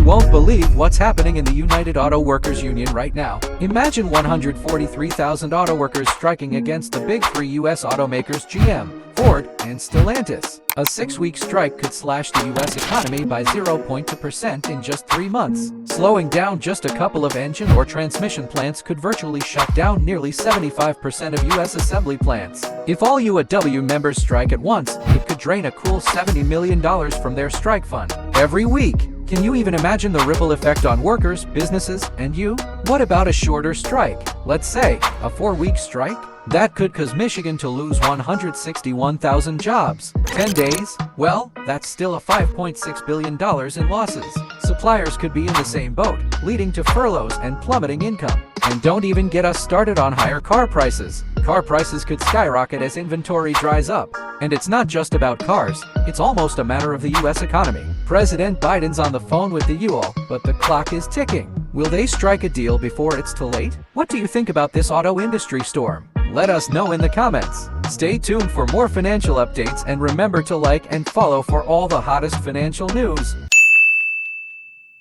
won't believe what's happening in the United Auto Workers Union right now. Imagine 143,000 auto workers striking against the big three U.S. automakers GM, Ford, and Stellantis. A 6-week strike could slash the U.S. economy by 0.2% in just 3 months. Slowing down just a couple of engine or transmission plants could virtually shut down nearly 75% of U.S. assembly plants. If all UAW members strike at once, it could drain a cool $70 million from their strike fund every week. Can you even imagine the ripple effect on workers, businesses, and you? What about a shorter strike? Let's say, a 4-week strike? That could cause Michigan to lose 161,000 jobs. 10 days? Well, that's still a $5.6 billion in losses. Suppliers could be in the same boat, leading to furloughs and plummeting income. And don't even get us started on higher car prices. Car prices could skyrocket as inventory dries up. And it's not just about cars, it's almost a matter of the U.S. economy. President Biden's on the phone with the UAW, but the clock is ticking. Will they strike a deal before it's too late? What do you think about this auto industry storm? Let us know in the comments. Stay tuned for more financial updates and remember to like and follow for all the hottest financial news.